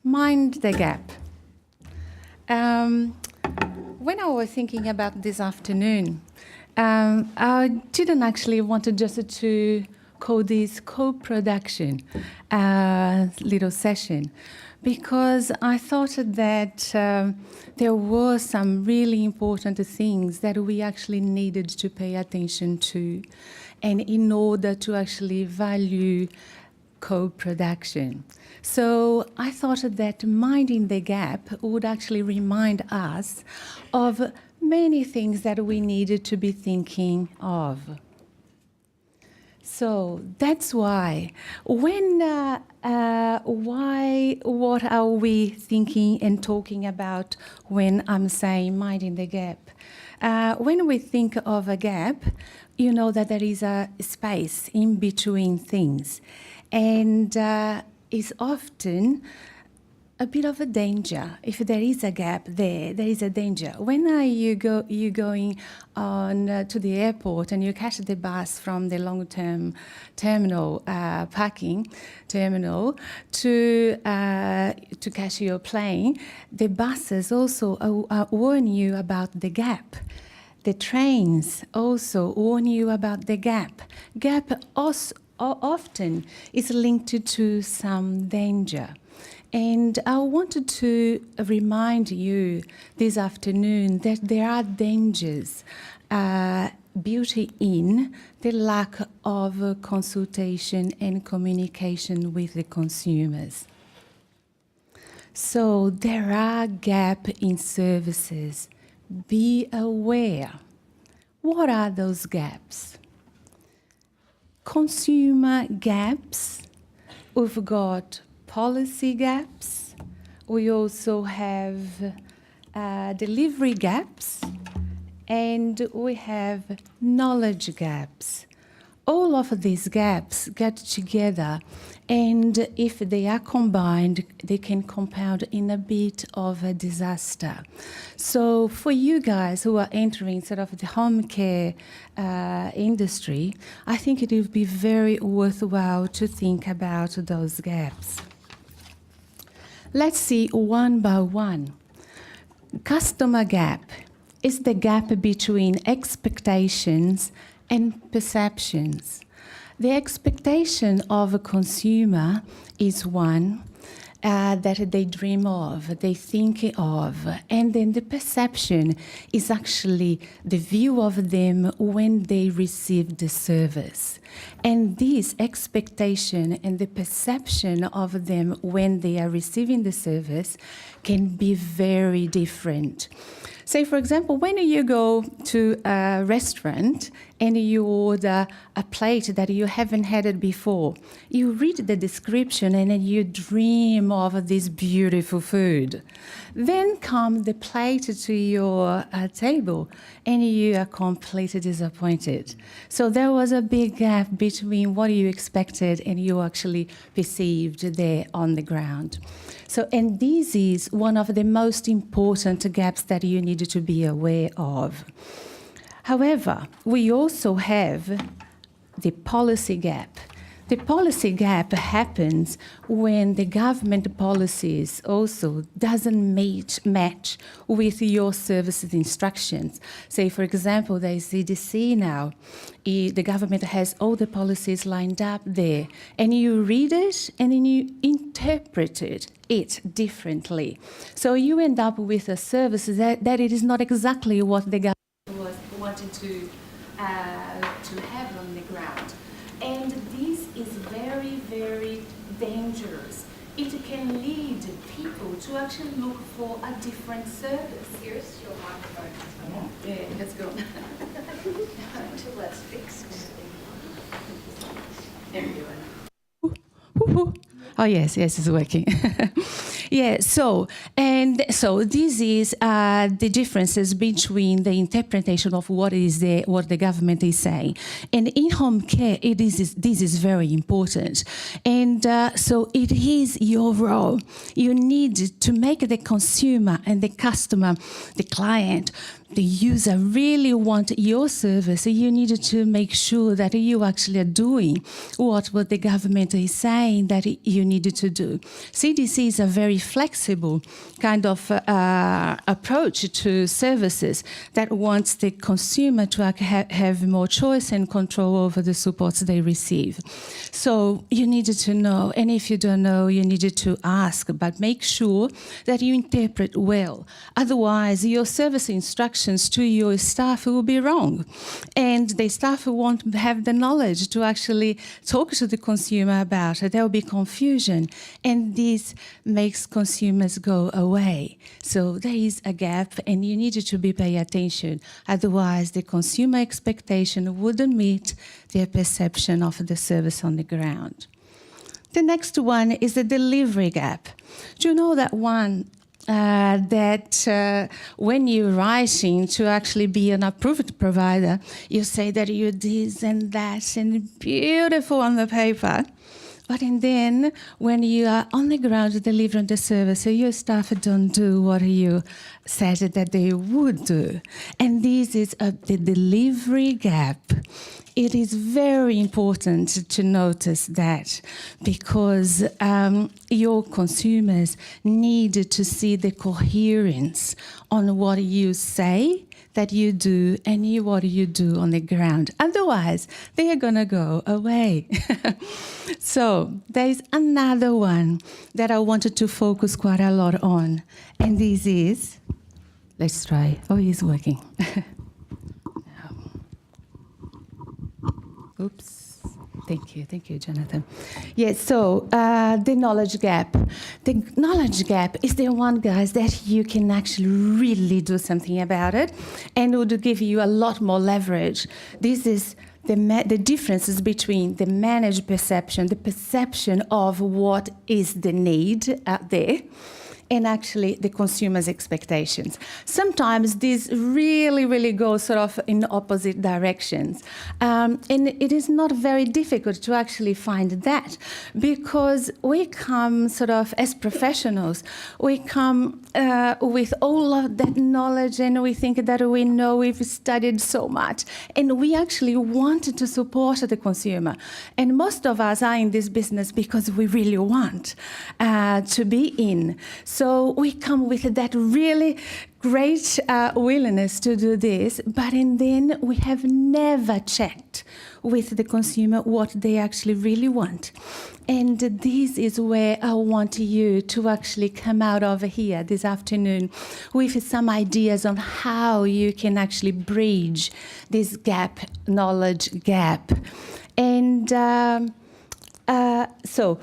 Mind the gap. When I was thinking about this afternoon, I didn't actually want to just to call this co-production little session, because I thought that there were some really important things that we actually needed to pay attention to, and in order to actually value co-production. So I thought that minding the gap would actually remind us of many things that we needed to be thinking of. So that's why, what are we thinking and talking about when I'm saying minding the gap? When we think of a gap, you know that there is a space in between things, and it's often a bit of a danger. If there is a gap there, there is a danger. When you're going on to the airport and you catch the bus from the long-term terminal, parking terminal, to catch your plane, the buses also warn you about the gap. The trains also warn you about the gap. Gap also often is linked to some danger. And I wanted to remind you this afternoon that there are dangers built in the lack of consultation and communication with the consumers. So there are gaps in services. Be aware. What are those gaps? Consumer gaps. We've got policy gaps. We also have delivery gaps, and we have knowledge gaps. All of these gaps get together, and if they are combined, they can compound in a bit of a disaster. So for you guys who are entering sort of the home care industry, I think it would be very worthwhile to think about those gaps. Let's see one by one. Customer gap is the gap between expectations and perceptions. The expectation of a consumer is one that they dream of, they think of, and then the perception is actually the view of them when they receive the service. And this expectation and the perception of them when they are receiving the service can be very different. Say, for example, when you go to a restaurant and you order a plate that you haven't had it before, you read the description and then you dream of this beautiful food. Then comes the plate to your table and you are completely disappointed. So there was a big gap between what you expected and you actually perceived there on the ground. So, and this is one of the most important gaps that you need to be aware of. However, we also have the policy gap. The policy gap happens when the government policies also doesn't match with your services instructions. Say, for example, there is CDC now. The government has all the policies lined up there, and you read it and then you interpret it differently. So you end up with a service that it is not exactly what the government was wanted to have on the ground. And this is very, very dangerous. It can lead people to actually look for a different service. Here's your microphone. Yeah, let's go. Let's fix it. Everyone. Oh, yes, it's working. Yeah, so this is the differences between the interpretation of what the government is saying. And in home care, this is very important. And so it is your role. You need to make the consumer and the customer, the client, the user really want your service, you need to make sure that you actually are doing what the government is saying that you need to do. CDC is a very flexible kind of approach to services that wants the consumer to have more choice and control over the supports they receive. So you needed to know, and if you don't know, you needed to ask, but make sure that you interpret well. Otherwise, your service instructions to your staff will be wrong, and the staff won't have the knowledge to actually talk to the consumer about it. There will be confusion, and this makes consumers go away. So there is a gap, and you needed to be paying attention. Otherwise, the consumer expectation wouldn't meet their perception of the service on the ground. The next one is the delivery gap. Do you know that one? When you're writing to actually be an approved provider, you say that you're this and that and beautiful on the paper. But then when you are on the ground delivering the service, your staff don't do what you said that they would do. And this is the delivery gap. It is very important to notice that, because your consumers need to see the coherence on what you say that you do and what you do on the ground. Otherwise, they are going to go away. So there's another one that I wanted to focus quite a lot on. And this is, let's try. Oh, it's working. Oops. Thank you, Jonathan. Yes, so the knowledge gap. The knowledge gap is the one, guys, that you can actually really do something about it, and it would give you a lot more leverage. This is the differences between the managed perception, the perception of what is the need out there, and actually the consumer's expectations. Sometimes these really go sort of in opposite directions. And it is not very difficult to actually find that, because we come sort of as professionals, we come with all of that knowledge, and we think that we know, we've studied so much, and we actually want to support the consumer. And most of us are in this business because we really want to be in. So we come with that really great willingness to do this, but then we have never checked with the consumer what they actually really want. And this is where I want you to actually come out over here this afternoon with some ideas on how you can actually bridge this gap, knowledge gap. And so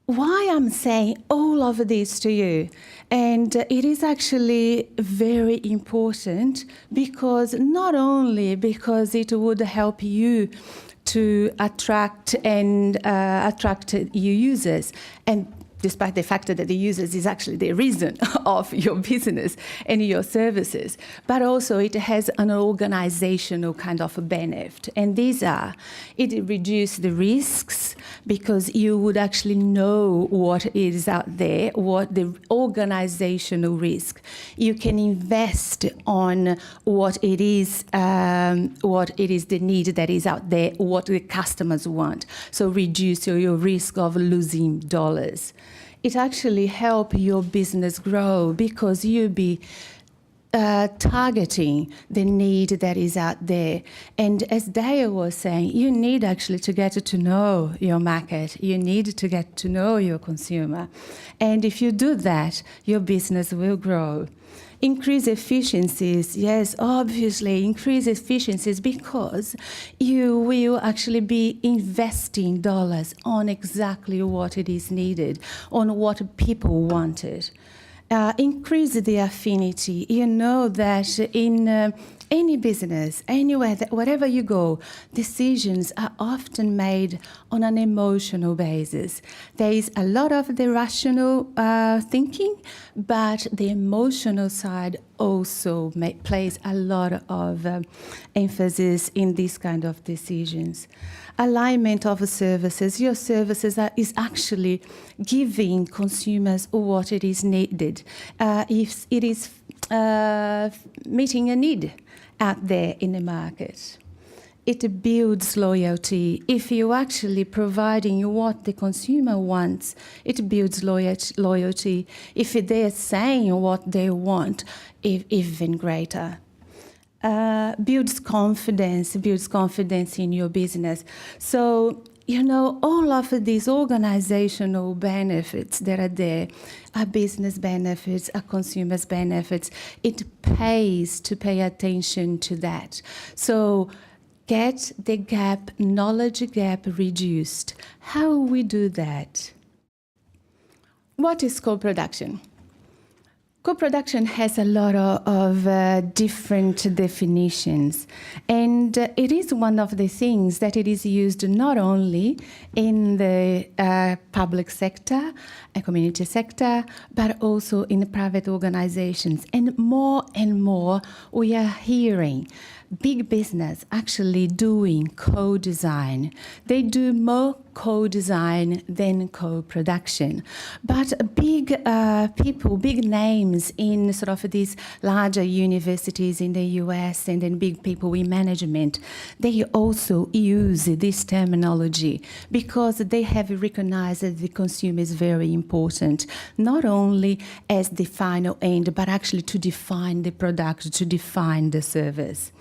why I'm saying all of this to you, and it is actually very important, because not only because it would help you to attract your users, and despite the fact that the users is actually the reason of your business and your services, but also it has an organizational kind of a benefit. And these are, it reduces the risks, because you would actually know what is out there, what the organizational risk. You can invest on what it is the need that is out there, what the customers want. So reduce your risk of losing dollars. It actually helps your business grow, because you'll be targeting the need that is out there. And as Daya was saying, you need actually to get to know your market. You need to get to know your consumer. And if you do that, your business will grow. Increase efficiencies, yes, obviously increase efficiencies, because you will actually be investing dollars on exactly what it is needed, on what people wanted. Increase the affinity. You know that in any business, anywhere, wherever you go, decisions are often made on an emotional basis. There is a lot of the rational thinking, but the emotional side also plays a lot of emphasis in these kind of decisions. Alignment of services. Your services is actually giving consumers what it is needed. If it is meeting a need out there in the market. It builds loyalty. If you're actually providing what the consumer wants, it builds loyalty. If they're saying what they want, even greater. Builds confidence in your business. So, all of these organizational benefits that are there are business benefits, are consumers' benefits. It pays to pay attention to that. So, get the gap, knowledge gap reduced. How we do that? What is co-production? Co-production has a lot of different definitions, and it is one of the things that it is used not only in the public sector, a community sector, but also in private organizations. And more we are hearing big business actually doing co-design. They do more co-design than co-production. But big people, big names in sort of these larger universities in the US and then big people in management, they also use this terminology because they have recognized that the consumer is very important, not only as the final end, but actually to define the product, to define the service.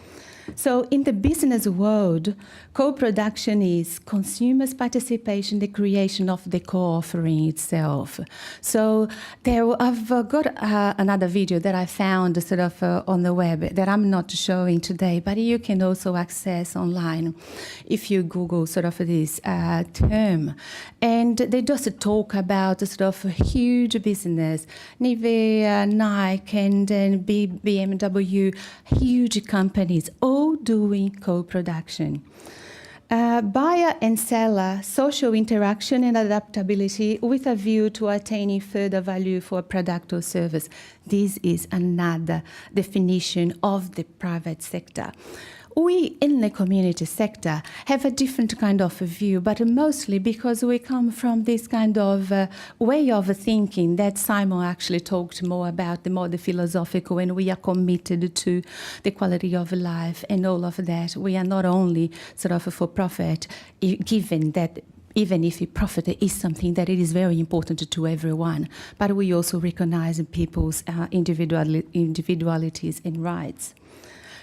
So in the business world, co-production is consumers' participation, the creation of the co-offering itself. So I've got another video that I found sort of on the web that I'm not showing today, but you can also access online if you Google sort of this term. And they just talk about sort of a huge business, Nivea, Nike, and then BMW, huge companies, all doing co-production. Buyer and seller, social interaction and adaptability with a view to attaining further value for a product or service. This is another definition of the private sector. We in the community sector have a different kind of a view, but mostly because we come from this kind of way of thinking that Simon actually talked more about, the more the philosophical, and we are committed to the quality of life and all of that. We are not only sort of for profit, given that even if profit is something that it is very important to everyone, but we also recognize people's individualities and rights.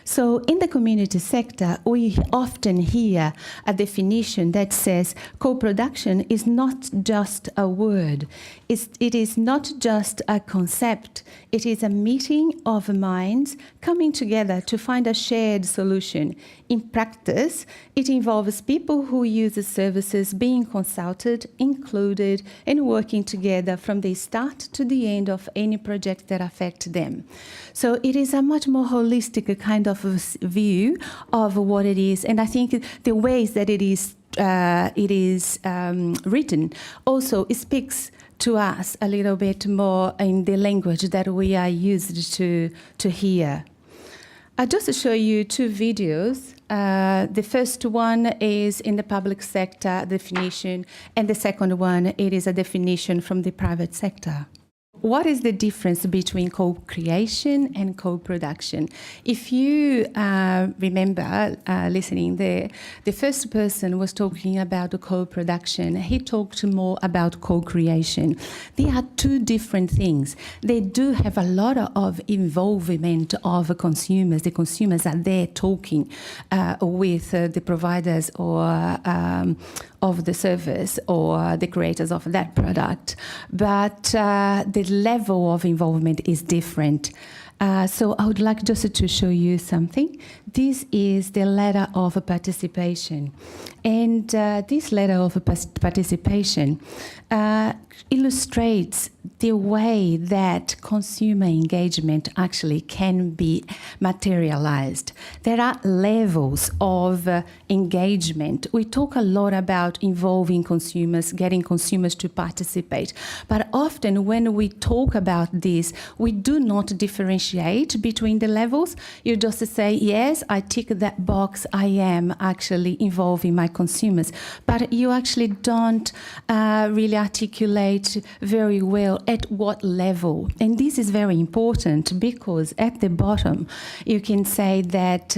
So in the community sector, we often hear a definition that says co-production is not just a word. It is not just a concept. It is a meeting of minds coming together to find a shared solution. In practice, it involves people who use the services being consulted, included, and working together from the start to the end of any project that affects them. So it is a much more holistic kind of view of what it is, and I think the ways that it is written also speaks to us a little bit more in the language that we are used to hear. I'll just show you two videos. The first one is in the public sector definition, and the second one, it is a definition from the private sector. What is the difference between co-creation and co-production? If you remember listening there, the first person was talking about the co-production. He talked more about co-creation. They are two different things. They do have a lot of involvement of consumers. The consumers are there talking with the providers or of the service or the creators of that product, but the level of involvement is different. So I would like just to show you something. This is the letter of participation. And this letter of participation illustrates the way that consumer engagement actually can be materialized. There are levels of engagement. We talk a lot about involving consumers, getting consumers to participate. But often when we talk about this, we do not differentiate between the levels. You just say, yes, I tick that box, I am actually involving my consumers. But you actually don't really articulate very well at what level. And this is very important because at the bottom, you can say that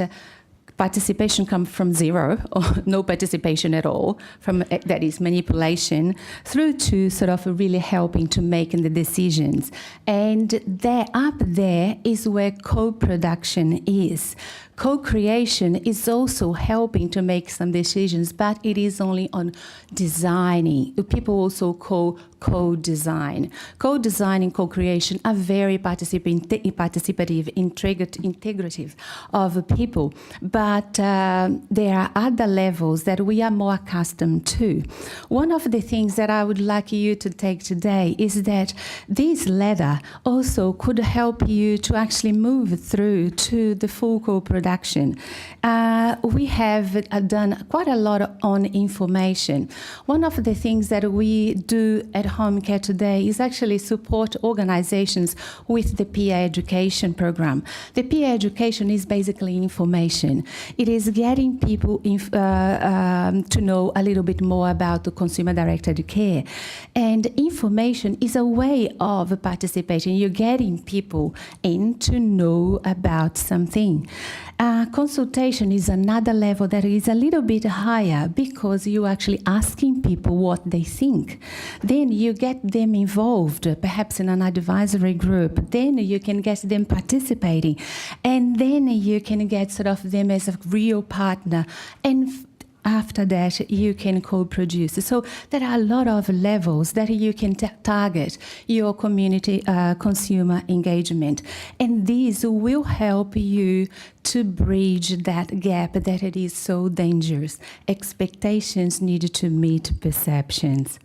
participation comes from zero or no participation at all, from that is manipulation, through to sort of really helping to making the decisions. And there, up there is where co-production is. Co-creation is also helping to make some decisions, but it is only on designing. People also call co-design. Co-design and co-creation are very participative, integrative of people, but there are other levels that we are more accustomed to. One of the things that I would like you to take today is that this ladder also could help you to actually move through to the full co-production. We have done quite a lot on information. One of the things that we do at Home Care today is actually support organizations with the peer education program. The peer education is basically information. It is getting people to know a little bit more about the consumer-directed care. And information is a way of participating. You're getting people in to know about something. Consultation is another level that is a little bit higher because you're actually asking people what they think. Then you get them involved, perhaps in an advisory group. Then you can get them participating. And then you can get sort of them as a real partner. And after that, you can co-produce. So there are a lot of levels that you can target your community consumer engagement. And these will help you to bridge that gap that it is so dangerous. Expectations need to meet perceptions.